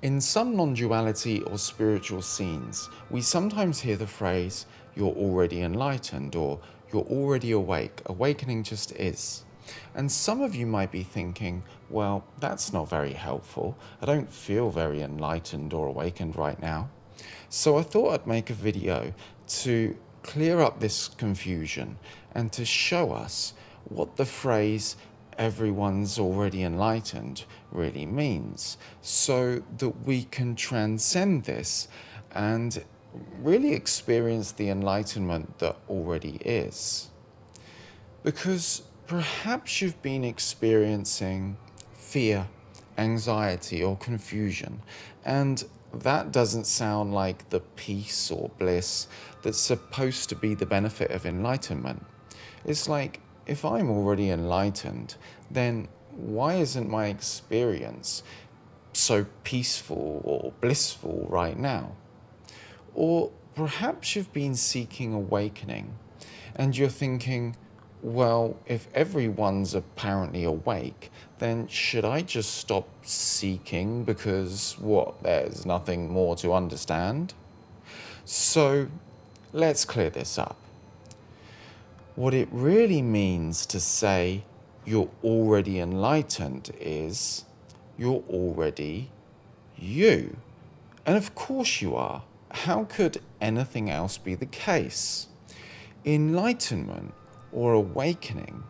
In some non-duality or spiritual scenes, we sometimes hear the phrase, "you're already enlightened," or "you're already awake, awakening just is." And some of you might be thinking, well, that's not very helpful. I don't feel very enlightened or awakened right now. So I thought I'd make a video to clear up this confusion and to show us what the phrase "everyone's already enlightened" really means, so that we can transcend this and really experience the enlightenment that already is. Because perhaps you've been experiencing fear, anxiety, or confusion, and that doesn't sound like the peace or bliss that's supposed to be the benefit of enlightenment. It's like, if I'm already enlightened, then why isn't my experience so peaceful or blissful right now? Or perhaps you've been seeking awakening and you're thinking, well, if everyone's apparently awake, then should I just stop seeking because, there's nothing more to understand? So let's clear this up. What it really means to say you're already enlightened is you're already you. And of course you are. How could anything else be the case? Enlightenment or awakening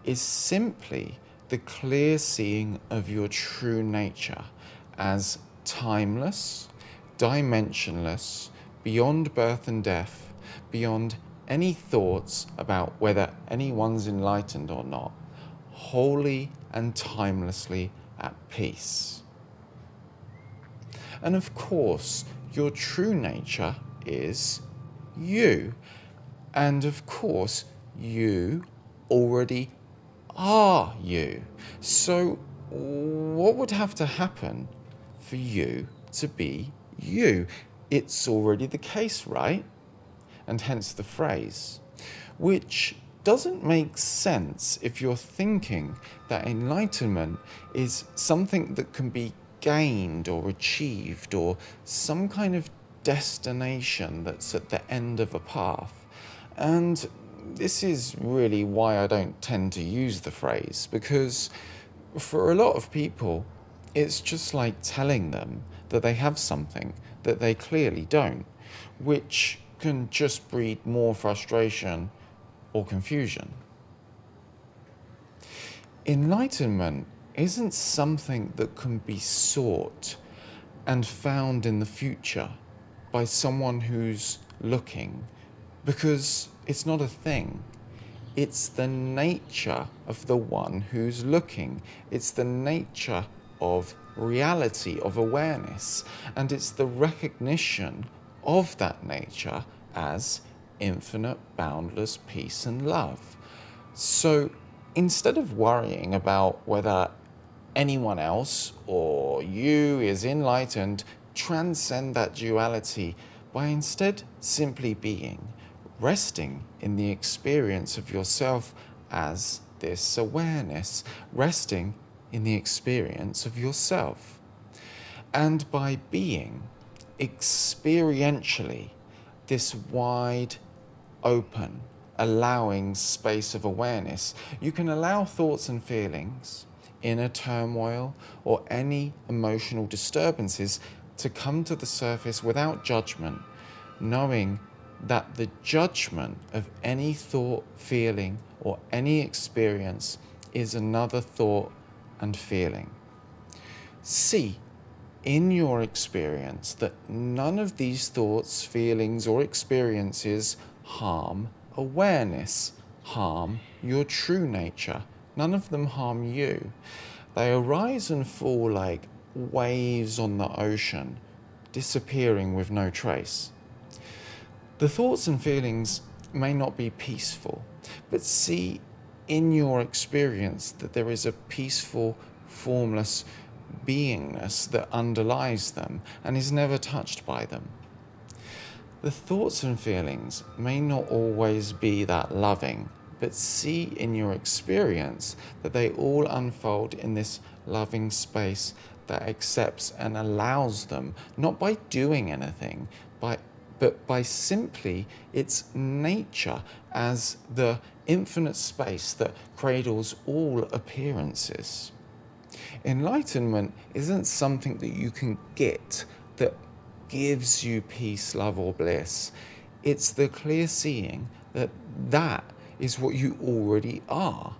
is simply the clear seeing of your true nature as timeless, dimensionless, beyond birth and death, beyond any thoughts about whether anyone's enlightened or not, wholly and timelessly at peace. And of course, your true nature is you. And of course, you already are you. So what would have to happen for you to be you? It's already the case, right? And hence the phrase, which doesn't make sense if you're thinking that enlightenment is something that can be gained or achieved, or some kind of destination that's at the end of a path. And this is really why I don't tend to use the phrase, because for a lot of people, it's just like telling them that they have something that they clearly don't, which can just breed more frustration or confusion. Enlightenment isn't something that can be sought and found in the future by someone who's looking, because it's not a thing. It's the nature of the one who's looking. It's the nature of reality, of awareness, and it's the recognition of that nature as infinite, boundless peace and love. So instead of worrying about whether anyone else or you is enlightened, transcend that duality by instead simply being, resting in the experience of yourself as this awareness, resting in the experience of yourself. And by being experientially this wide, open, allowing space of awareness, you can allow thoughts and feelings, inner turmoil, or any emotional disturbances to come to the surface without judgment, knowing that the judgment of any thought, feeling, or any experience is another thought and feeling. See in your experience that none of these thoughts, feelings, or experiences harm awareness, harm your true nature. None of them harm you. They arise and fall like waves on the ocean, disappearing with no trace. The thoughts and feelings may not be peaceful, but see in your experience that there is a peaceful, formless beingness that underlies them and is never touched by them. The thoughts and feelings may not always be that loving, but see in your experience that they all unfold in this loving space that accepts and allows them, not by doing anything, but by simply its nature as the infinite space that cradles all appearances. Enlightenment isn't something that you can get that gives you peace, love, or bliss. It's the clear seeing that that is what you already are.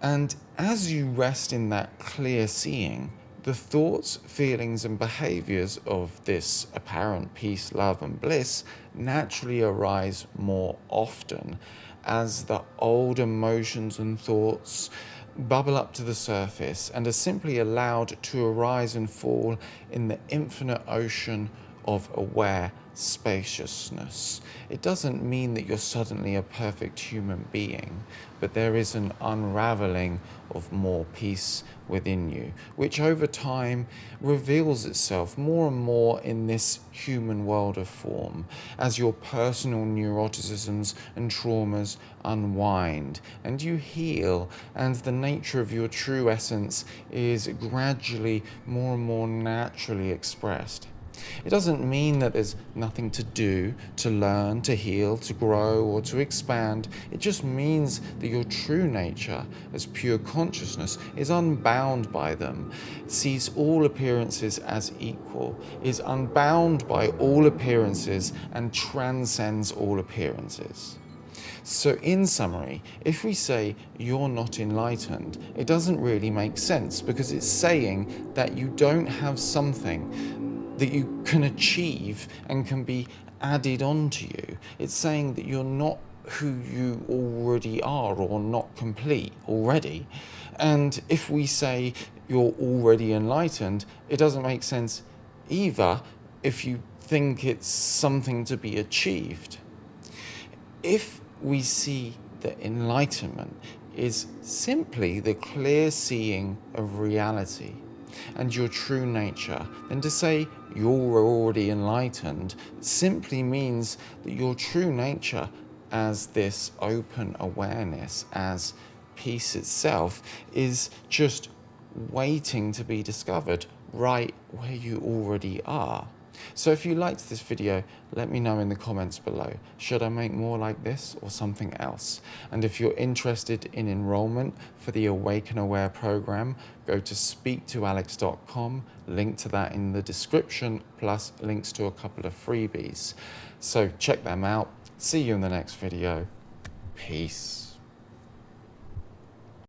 And as you rest in that clear seeing, the thoughts, feelings, and behaviors of this apparent peace, love, and bliss naturally arise more often as the old emotions and thoughts bubble up to the surface and are simply allowed to arise and fall in the infinite ocean of aware spaciousness. It doesn't mean that you're suddenly a perfect human being, but there is an unraveling of more peace within you, which over time reveals itself more and more in this human world of form as your personal neuroticisms and traumas unwind and you heal, and the nature of your true essence is gradually more and more naturally expressed. It doesn't mean that there's nothing to do, to learn, to heal, to grow, or to expand. It just means that your true nature as pure consciousness is unbound by them, sees all appearances as equal, is unbound by all appearances, and transcends all appearances. So in summary, if we say you're not enlightened, it doesn't really make sense because it's saying that you don't have something that you can achieve and can be added onto you. It's saying that you're not who you already are or not complete already. And if we say you're already enlightened, it doesn't make sense either if you think it's something to be achieved. If we see that enlightenment is simply the clear seeing of reality and your true nature, then to say you're already enlightened simply means that your true nature as this open awareness, as peace itself, is just waiting to be discovered right where you already are. So if you liked this video, let me know in the comments below. Should I make more like this or something else? And if you're interested in enrollment for the Awaken Aware program, go to speaktoalex.com, link to that in the description, plus links to a couple of freebies. So check them out. See you in the next video. Peace.